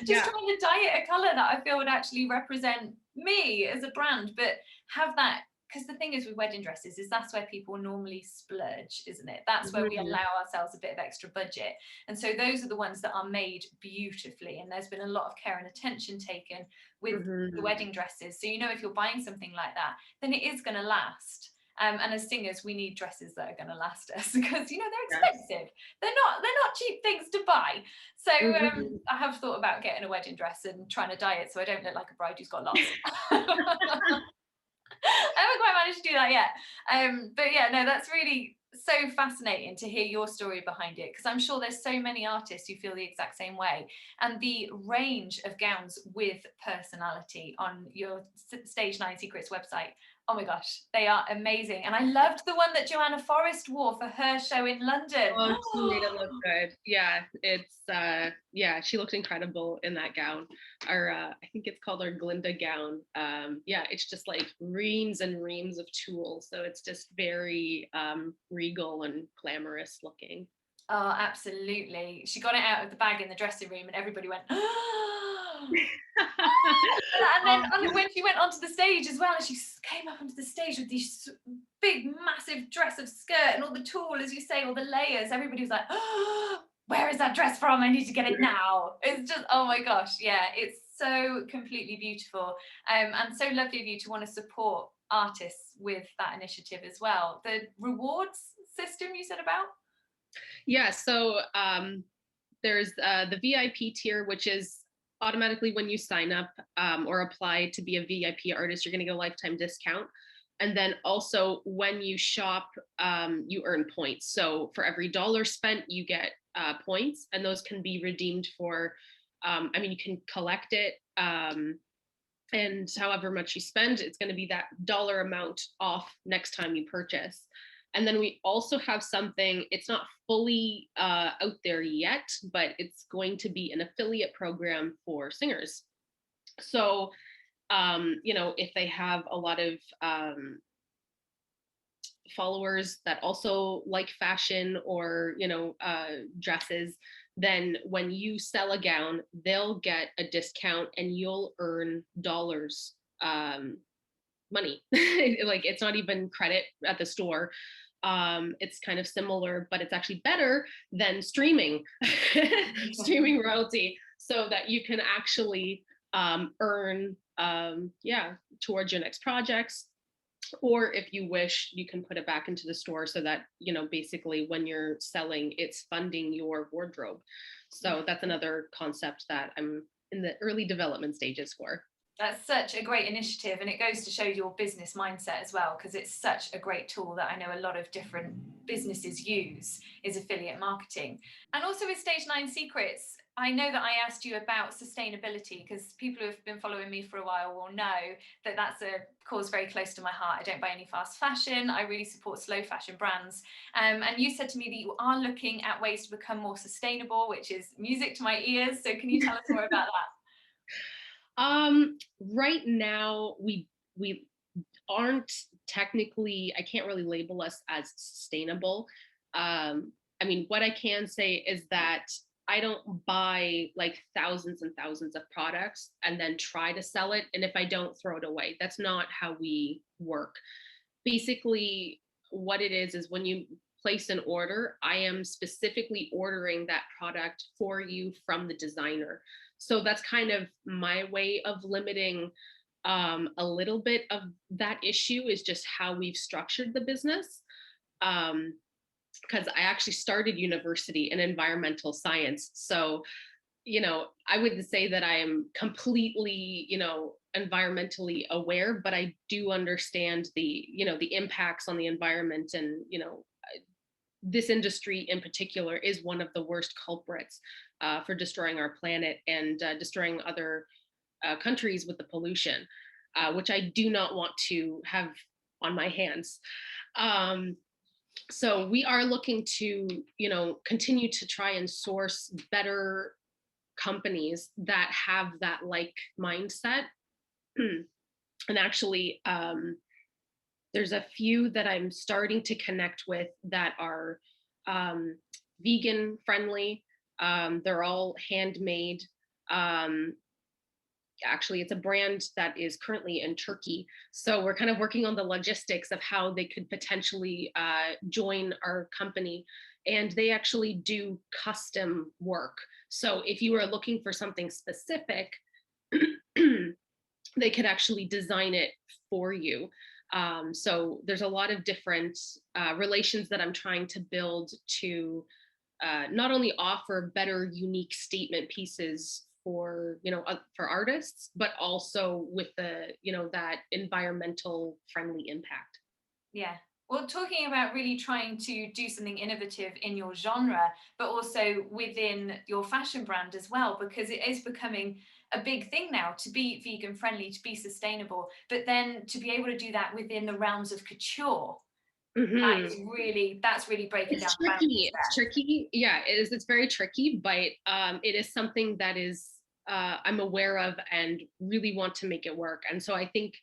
Speaker 1: Just trying to dye it a color that I feel would actually represent me as a brand, but have that. Because the thing is with wedding dresses is that's where people normally splurge, isn't it? That's where we allow ourselves a bit of extra budget. And so those are the ones that are made beautifully. And there's been a lot of care and attention taken with the wedding dresses. So, if you're buying something like that, then it is going to last. And as singers, we need dresses that are going to last us because, they're expensive. They're not cheap things to buy. So I have thought about getting a wedding dress and trying to dye it so I don't look like a bride who's got lost. I haven't quite managed to do that yet. But yeah, no, that's really so fascinating to hear your story behind it, because I'm sure there's so many artists who feel the exact same way. And the range of gowns with personality on your Stage 9 Secrets website, oh my gosh, they are amazing. And I loved the one that Joanna Forrest wore for her show in London.
Speaker 2: Oh, she made it look good. Yeah, it's she looked incredible in that gown. I think it's called our Glinda gown. It's just reams and reams of tulle. So it's just very regal and glamorous looking.
Speaker 1: Oh, absolutely. She got it out of the bag in the dressing room and everybody went, oh. And then
Speaker 2: Um,
Speaker 1: when she went onto the stage as well, and she came up onto the stage with this big, massive dress of skirt and all the tulle, as you say, all the layers, everybody was like, oh, where is that dress from? I need to get it now. It's just, oh my gosh, yeah, it's so completely beautiful. And so lovely of you to want to support artists with that initiative as well. The rewards system you said about?
Speaker 2: yeah, so there's the VIP tier, which is automatically when you sign up or apply to be a VIP artist, you're going to get a lifetime discount. And then also when you shop, you earn points. So for every dollar spent, you get points, and those can be redeemed for, I mean, you can collect it. And however much you spend, it's going to be that dollar amount off next time you purchase. And then we also have something, it's not fully out there yet, but it's going to be an affiliate program for singers. So, if they have a lot of followers that also like fashion or, dresses, then when you sell a gown, they'll get a discount and you'll earn dollars, money. Like, it's not even credit at the store. It's kind of similar, but it's actually better than streaming, streaming royalty, so that you can actually earn, towards your next projects. Or if you wish, you can put it back into the store so that, basically when you're selling, it's funding your wardrobe. So that's another concept that I'm in the early development stages for.
Speaker 1: That's such a great initiative, and it goes to show your business mindset as well, because it's such a great tool that I know a lot of different businesses use, is affiliate marketing. And also with Stage 9 Secrets, I know that I asked you about sustainability, because people who have been following me for a while will know that that's a cause very close to my heart. I don't buy any fast fashion. I really support slow fashion brands. And you said to me that you are looking at ways to become more sustainable, which is music to my ears. So can you tell us more about that?
Speaker 2: Right now we aren't technically, I can't really label us as sustainable. I mean, what I can say is that I don't buy like thousands and thousands of products and then try to sell it. And if I don't, throw it away. That's not how we work. Basically, what it is when you place an order, I am specifically ordering that product for you from the designer. So that's kind of my way of limiting a little bit of that issue, is just how we've structured the business. Because I actually started university in environmental science. So, I wouldn't say that I am completely, environmentally aware, but I do understand the impacts on the environment. And, this industry in particular is one of the worst culprits for destroying our planet and destroying other countries with the pollution, which I do not want to have on my hands. So we are looking to, continue to try and source better companies that have that like mindset. And actually, there's a few that I'm starting to connect with that are vegan friendly. They're all handmade. Um, Actually, it's a brand that is currently in Turkey. So we're kind of working on the logistics of how they could potentially join our company. And they actually do custom work. So if you are looking for something specific, they could actually design it for you. So there's a lot of different relations that I'm trying to build to not only offer better, unique statement pieces for for artists, but also with the that environmental friendly impact.
Speaker 1: Yeah. Well, talking about really trying to do something innovative in your genre, but also within your fashion brand as well, because it is becoming a big thing now to be vegan friendly, to be sustainable, but then to be able to do that within the realms of couture.
Speaker 2: Mm-hmm.
Speaker 1: That's really breaking down
Speaker 2: It's
Speaker 1: the
Speaker 2: tricky.
Speaker 1: boundaries
Speaker 2: It's tricky. Yeah, it is. It's very tricky, but it is something that is I'm aware of and really want to make it work. And so I think,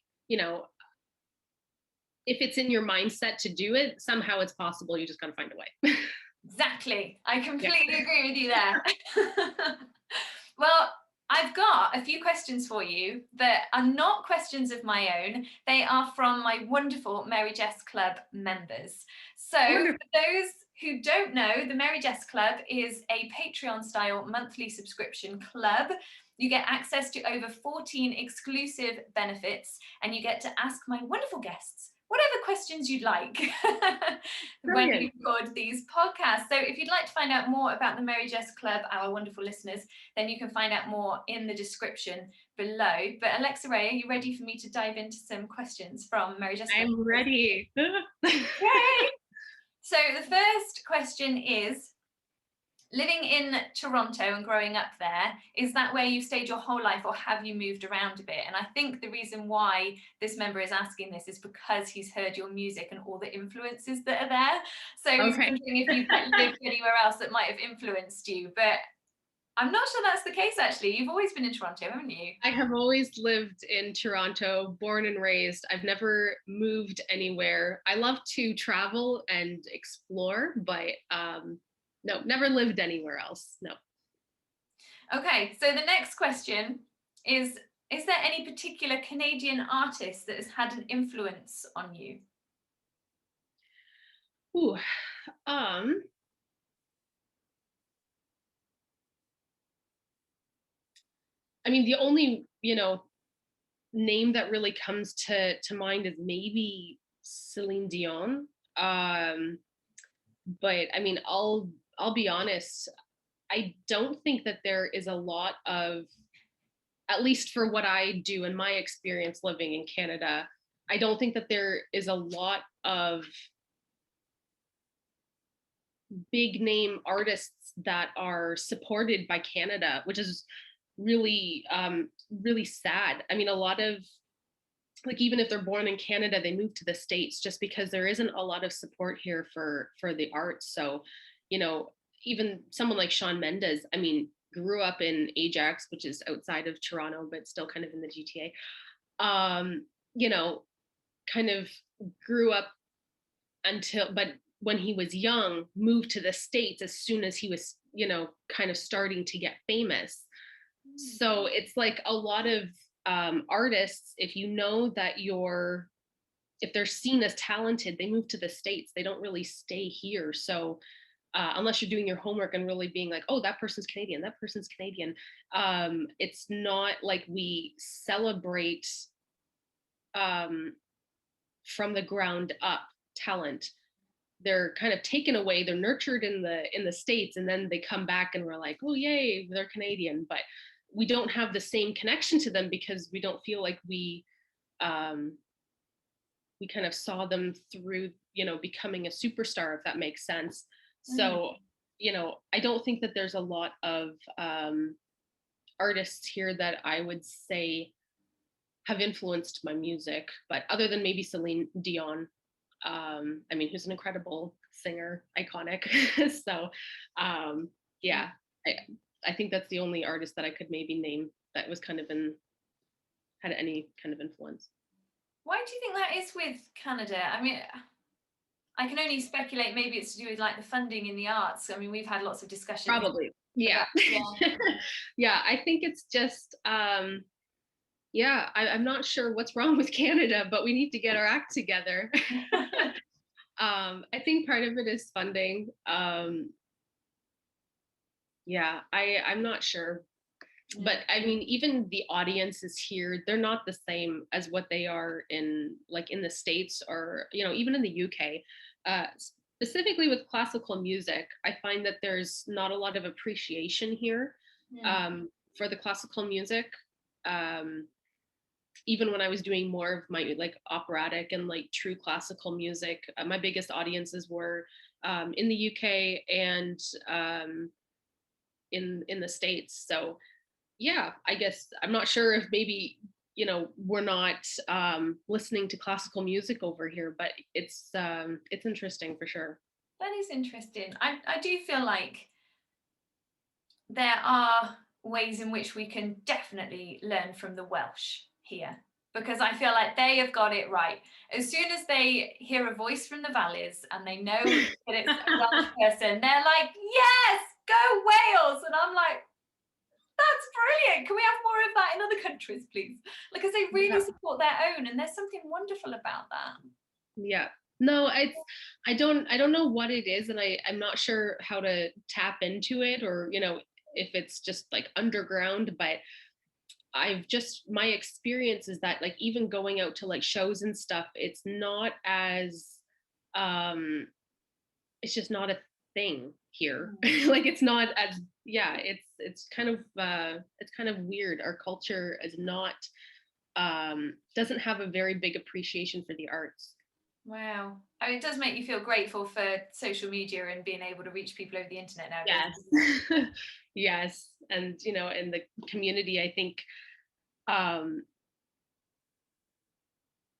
Speaker 2: if it's in your mindset to do it, somehow it's possible. You just got to find a way.
Speaker 1: Exactly. I completely agree with you there. Well, I've got a few questions for you that are not questions of my own. They are from my wonderful Mary-Jess Club members. So
Speaker 2: Wonderful.
Speaker 1: for those who don't know, the Mary-Jess Club is a Patreon-style monthly subscription club. You get access to over 14 exclusive benefits, and you get to ask my wonderful guests whatever questions you'd like when we
Speaker 2: Brilliant.
Speaker 1: record these podcasts. So if you'd like to find out more about the Mary-Jess Club, our wonderful listeners, then you can find out more in the description below. But Alexa Ray, are you ready for me to dive into some questions from Mary-Jess Club?
Speaker 2: I'm ready.
Speaker 1: Yay! So the first question is, living in Toronto and growing up there, is that where you've stayed your whole life, or have you moved around a bit? And I think the reason why this member is asking this is because he's heard your music and all the influences that are there. So he's
Speaker 2: Okay.
Speaker 1: wondering if you've lived anywhere else that might have influenced you. But I'm not sure that's the case, actually. You've always been in Toronto, haven't you?
Speaker 2: I have always lived in Toronto, born and raised. I've never moved anywhere. I love to travel and explore, but no, never lived anywhere else. No.
Speaker 1: Okay, so the next question is there any particular Canadian artist that has had an influence on you?
Speaker 2: Ooh, I mean, the only, name that really comes to mind is maybe Celine Dion. But I mean, I'll be honest, I don't think that there is a lot of, at least for what I do in my experience living in Canada, I don't think that there is a lot of big name artists that are supported by Canada, which is really really sad. I mean, a lot of, like, even if they're born in Canada, they move to the States just because there isn't a lot of support here for the arts. So, you know, even someone like Shawn Mendes, I mean, grew up in Ajax, which is outside of Toronto, but still kind of in the GTA. You know, kind of grew up but when he was young, moved to the States as soon as he was, kind of starting to get famous. So it's like a lot of artists, if you know that if they're seen as talented, they move to the States. They don't really stay here. So unless you're doing your homework and really being like, oh, that person's Canadian, that person's Canadian, it's not like we celebrate from the ground up talent. They're kind of taken away, they're nurtured in the States, and then they come back and we're like, oh yay, they're Canadian. But we don't have the same connection to them because we don't feel like we kind of saw them through, becoming a superstar, if that makes sense. So, I don't think that there's a lot of artists here that I would say have influenced my music, but other than maybe Celine Dion, I mean, who's an incredible singer, iconic. So, yeah, I think that's the only artist that I could maybe name that was kind of had any kind of influence.
Speaker 1: Why do you think that is with Canada? I mean, I can only speculate. Maybe it's to do with like the funding in the arts. I mean, we've had lots of discussions.
Speaker 2: Probably, yeah. Yeah, I think it's just, yeah, I'm not sure what's wrong with Canada, but we need to get our act together. I think part of it is funding. Yeah, I'm not sure. But I mean, even the audiences here, they're not the same as what they are in the States, or, even in the UK. Specifically with classical music, I find that there's not a lot of appreciation here for the classical music. Even when I was doing more of my like operatic and like true classical music, my biggest audiences were in the UK and in the States. So yeah, I guess I'm not sure if maybe, we're not listening to classical music over here, but it's interesting for sure.
Speaker 1: That is interesting. I do feel like there are ways in which we can definitely learn from the Welsh here. because I feel like they have got it right. As soon as they hear a voice from the valleys and they know that it's a Welsh person, they're like, yes, go Wales. And I'm like, that's brilliant. Can we have more of that in other countries, please? Because they really support their own, and there's something wonderful about that.
Speaker 2: Yeah. No, I don't know what it is, and I'm not sure how to tap into it, or if it's just like underground, but my experience is that, like, even going out to like shows and stuff, it's not as it's just not a thing here. Like, it's not as, yeah, it's kind of weird. Our culture is not doesn't have a very big appreciation for the arts.
Speaker 1: Wow. I mean, it does make you feel grateful for social media and being able to reach people over the internet nowadays.
Speaker 2: Yes. Yes. And in the community, I think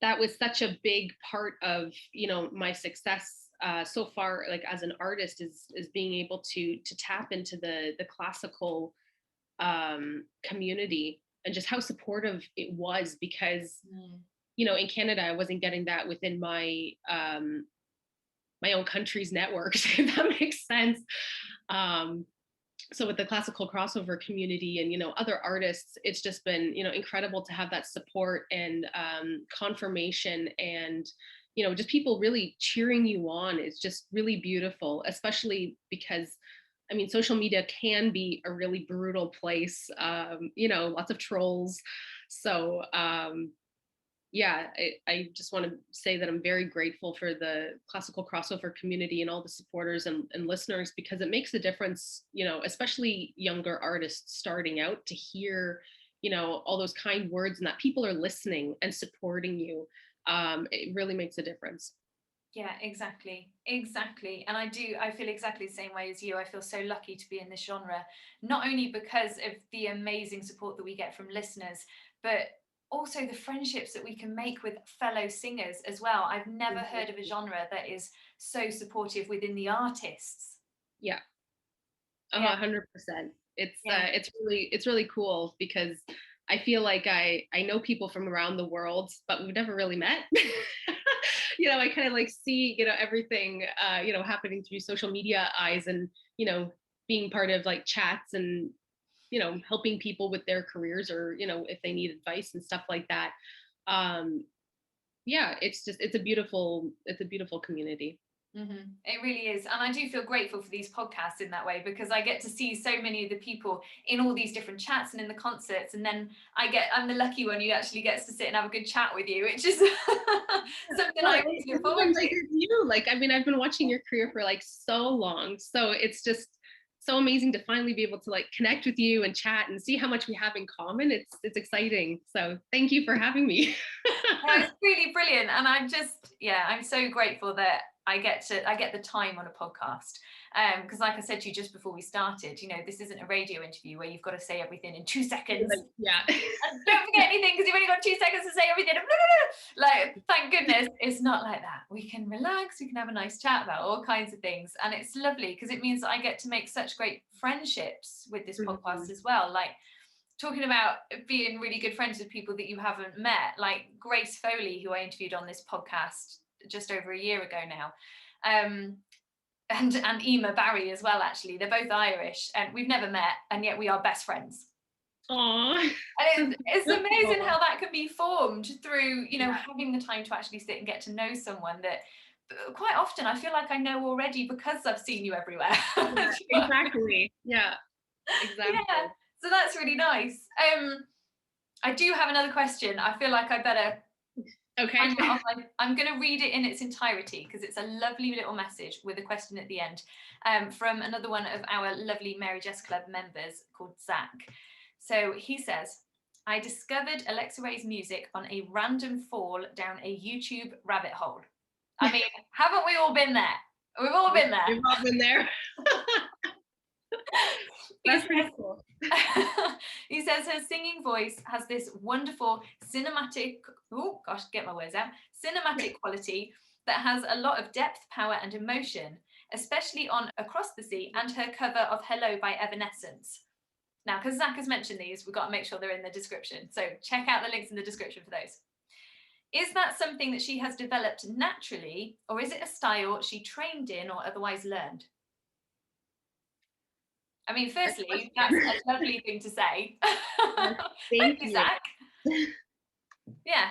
Speaker 2: that was such a big part of my success so far, like as an artist, is being able to tap into the classical community, and just how supportive it was, because in Canada, I wasn't getting that within my own country's networks, if that makes sense. So with the classical crossover community and other artists, it's just been incredible to have that support and confirmation, and just people really cheering you on. It's just really beautiful, especially because I mean, social media can be a really brutal place. Lots of trolls. So yeah, I just want to say that I'm very grateful for the classical crossover community and all the supporters and listeners, because it makes a difference, especially younger artists starting out, to hear, all those kind words, and that people are listening and supporting you. It really makes a difference.
Speaker 1: Yeah, exactly. And I feel exactly the same way as you. I feel so lucky to be in this genre, not only because of the amazing support that we get from listeners, but also the friendships that we can make with fellow singers as well. I've never heard of a genre that is so supportive within the artists.
Speaker 2: Yeah. 100%. It's really cool, because I feel like I know people from around the world, but we've never really met. I kind of like see everything happening through social media eyes, and being part of like chats, and helping people with their careers, or if they need advice and stuff like that. Yeah, it's a beautiful community.
Speaker 1: Mm-hmm. It really is. And I do feel grateful for these podcasts in that way, because I get to see so many of the people in all these different chats and in the concerts. And then I'm the lucky one who actually gets to sit and have a good chat with you, which is something I always look forward to.
Speaker 2: You, like, I mean, I've been watching your career for like so long. So it's just so amazing to finally be able to like connect with you and chat and see how much we have in common. It's exciting. So thank you for having me.
Speaker 1: It's really brilliant. And I'm so grateful that I get the time on a podcast, because like I said to you just before we started, this isn't a radio interview where you've got to say everything in 2 seconds.
Speaker 2: Yeah.
Speaker 1: And don't forget anything, because you've only got 2 seconds to say everything. Like, thank goodness it's not like that. We can relax, we can have a nice chat about all kinds of things, and it's lovely because it means that I get to make such great friendships with this podcast as well. Like, talking about being really good friends with people that you haven't met, like Grace Foley, who I interviewed on this podcast just over a year ago now, and Ema Barry as well. Actually, they're both Irish, and we've never met, and yet we are best friends.
Speaker 2: Aww.
Speaker 1: And it's amazing how that can be formed through having the time to actually sit and get to know someone that quite often I feel like I know already because I've seen you everywhere.
Speaker 2: Yeah, exactly. Yeah, exactly.
Speaker 1: Yeah. So that's really nice. I do have another question. I feel like I better.
Speaker 2: Okay.
Speaker 1: I'm going to read it in its entirety, because it's a lovely little message with a question at the end, from another one of our lovely Mary-Jess Club members called Zach. So he says, I discovered Alexa Ray's music on a random fall down a YouTube rabbit hole. I mean, haven't we all been there? We've all been there.
Speaker 2: We've all been there. That's pretty cool.
Speaker 1: He says her singing voice has this wonderful cinematic, cinematic quality that has a lot of depth, power and emotion, especially on Across the Sea and her cover of Hello by Evanescence. Now, because Zach has mentioned these, we've got to make sure they're in the description. So check out the links in the description for those. Is that something that she has developed naturally, or is it a style she trained in or otherwise learned? I mean, firstly, that's a lovely thing to say. Thank you, Zach. Yeah.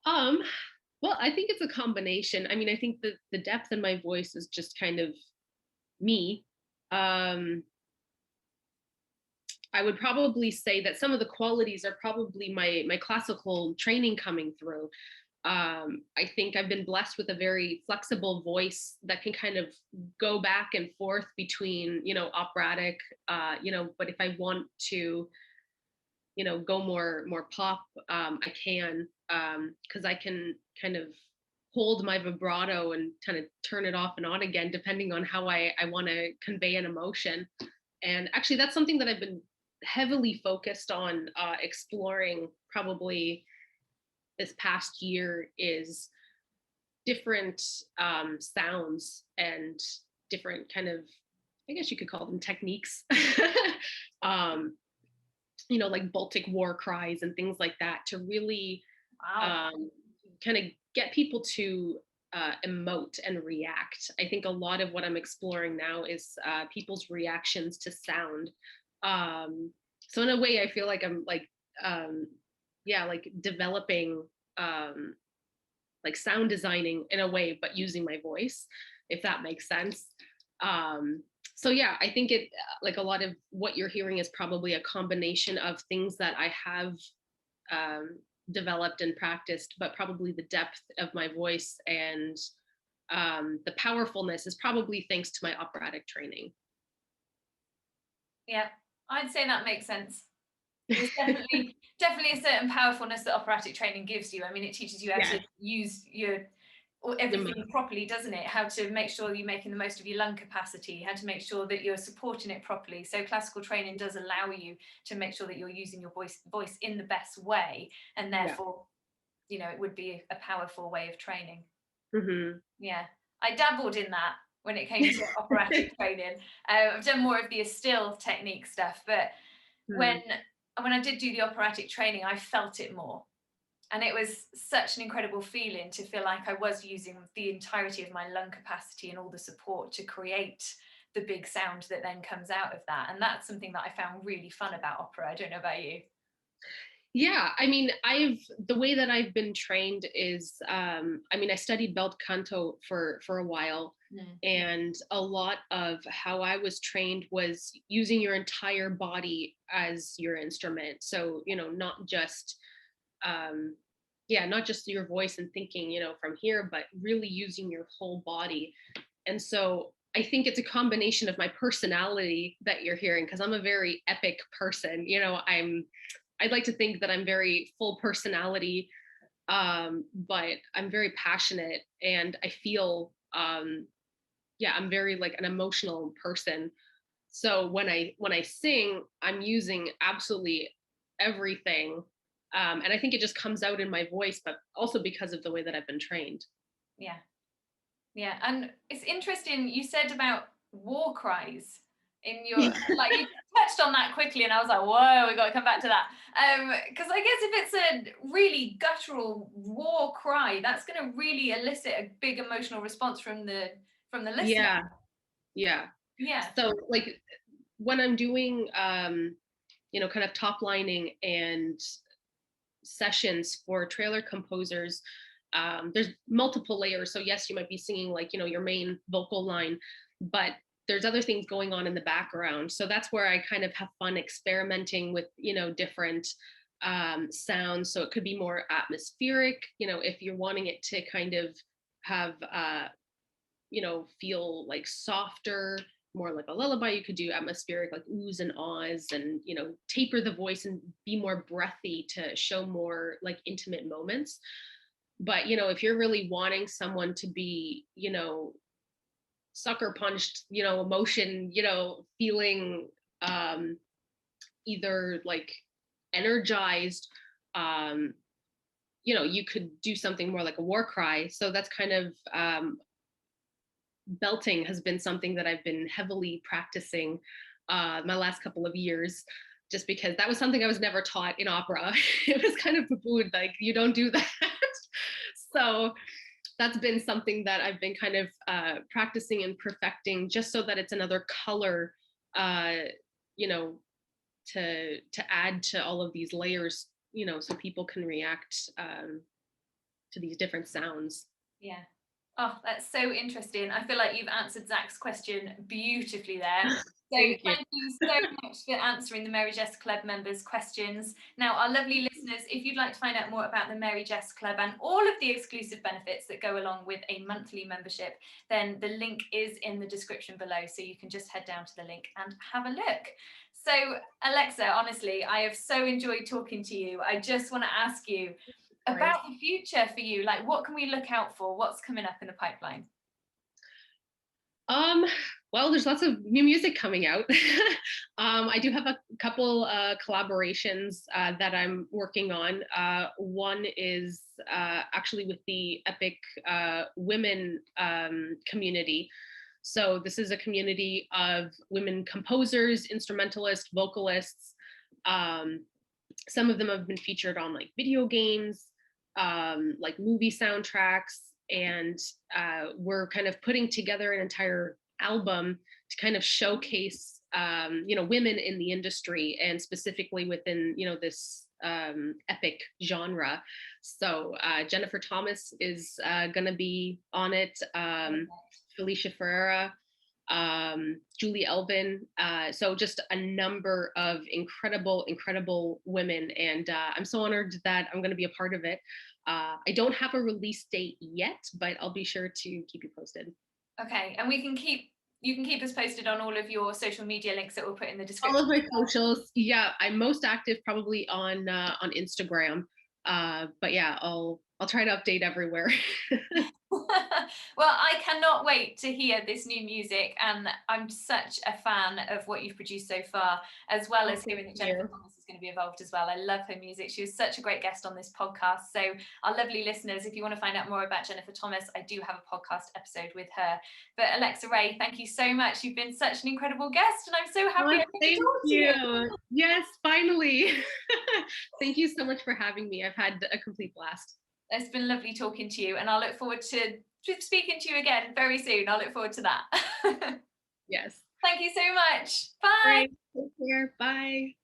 Speaker 2: Well, I think it's a combination. I mean, I think that the depth in my voice is just kind of me. I would probably say that some of the qualities are probably my classical training coming through. I think I've been blessed with a very flexible voice that can kind of go back and forth between, operatic, but if I want to, go more pop, I can, because I can kind of hold my vibrato and kind of turn it off and on again, depending on how I want to convey an emotion. And actually, that's something that I've been heavily focused on exploring probably this past year, is different sounds and different kind of, I guess you could call them techniques, like Baltic war cries and things like that, to really kind of get people to emote and react. I think a lot of what I'm exploring now is people's reactions to sound. So in a way, I feel like I'm like, like developing like sound designing in a way, but using my voice, if that makes sense. So yeah, I think it, like a lot of what you're hearing is probably a combination of things that I have developed and practiced, but probably the depth of my voice and the powerfulness is probably thanks to my operatic training.
Speaker 1: Yeah, I'd say that makes sense. There's definitely a certain powerfulness that operatic training gives you. I mean, it teaches you how to use everything properly, doesn't it? How to make sure you're making the most of your lung capacity, how to make sure that you're supporting it properly. So classical training does allow you to make sure that you're using your voice in the best way, and therefore, it would be a powerful way of training.
Speaker 2: Mm-hmm.
Speaker 1: Yeah, I dabbled in that when it came to operatic training. I've done more of the still technique stuff, but when I did do the operatic training, I felt it more. And it was such an incredible feeling to feel like I was using the entirety of my lung capacity and all the support to create the big sound that then comes out of that. And that's something that I found really fun about opera. I don't know about you.
Speaker 2: Yeah, I mean, the way that I've been trained is, I studied bel canto for a while, and a lot of how I was trained was using your entire body as your instrument. So, not just, not just your voice and thinking, from here, but really using your whole body. And so I think it's a combination of my personality that you're hearing, because I'm a very epic person. I'd like to think that I'm very full personality, but I'm very passionate, and I feel, I'm very like an emotional person. So when I sing, I'm using absolutely everything, and I think it just comes out in my voice, but also because of the way that I've been trained.
Speaker 1: Yeah, and it's interesting you said about war cries in your like you touched on that quickly, and I was like, whoa, we got to come back to that, because I guess if it's a really guttural war cry, that's going to really elicit a big emotional response from the listener.
Speaker 2: Yeah. So like when I'm doing kind of top lining and sessions for trailer composers, there's multiple layers. So yes, you might be singing like, your main vocal line, but there's other things going on in the background. So that's where I kind of have fun experimenting with, different sounds. So it could be more atmospheric, if you're wanting it to kind of have, feel like softer, more like a lullaby, you could do atmospheric, like oohs and ahs, and, taper the voice and be more breathy to show more like intimate moments. But, if you're really wanting someone to be, sucker punched, emotion, feeling either like energized, you could do something more like a war cry. So that's kind of, belting has been something that I've been heavily practicing. my last couple of years, just because that was something I was never taught in opera. It was kind of poo-pooed, like, you don't do that. So that's been something that I've been kind of practicing and perfecting, just so that it's another color, you know, to add to all of these layers, you know, so people can react to these different sounds.
Speaker 1: Yeah. Oh, that's so interesting. I feel like you've answered Zach's question beautifully there. So thank you so much for answering the Mary-Jess Club members' questions. Now, our lovely listeners, if you'd like to find out more about the Mary-Jess Club and all of the exclusive benefits that go along with a monthly membership, then the link is in the description below. So you can just head down to the link and have a look. So Alexa, honestly, I have so enjoyed talking to you. I just want to ask you about the future for you. Like, what can we look out for? What's coming up in the pipeline?
Speaker 2: Well, there's lots of new music coming out. I do have a couple collaborations that I'm working on. One is actually with the Epic women community. So this is a community of women composers, instrumentalists, vocalists. Some of them have been featured on like video games, like movie soundtracks, and we're kind of putting together an entire album to kind of showcase you know, women in the industry, and specifically within, you know, this epic genre. So Jennifer Thomas is going to be on it, Felicia Ferreira, Julie Elvin. So just a number of incredible women, and I'm so honored that I'm going to be a part of it. I don't have a release date yet, but I'll be sure to keep you posted.
Speaker 1: Okay, and you can keep us posted on all of your social media links that we'll put in the description.
Speaker 2: All of my socials. Yeah, I'm most active probably on Instagram. But yeah, I'll try to update everywhere.
Speaker 1: Well, I cannot wait to hear this new music, and I'm such a fan of what you've produced so far, as well as hearing that Jennifer Thomas is going to be involved as well. I love her music. She was such a great guest on this podcast. So our lovely listeners, if you want to find out more about Jennifer Thomas, I do have a podcast episode with her. But Alexa Ray, thank you so much. You've been such an incredible guest, and I'm so happy I
Speaker 2: thank you. Yes, finally. Thank you so much for having me. I've had a complete blast.
Speaker 1: It's been lovely talking to you, and I'll look forward to speaking to you again very soon. I'll look forward to that.
Speaker 2: Yes.
Speaker 1: Thank you so much. Bye.
Speaker 2: Great. Take care. Bye.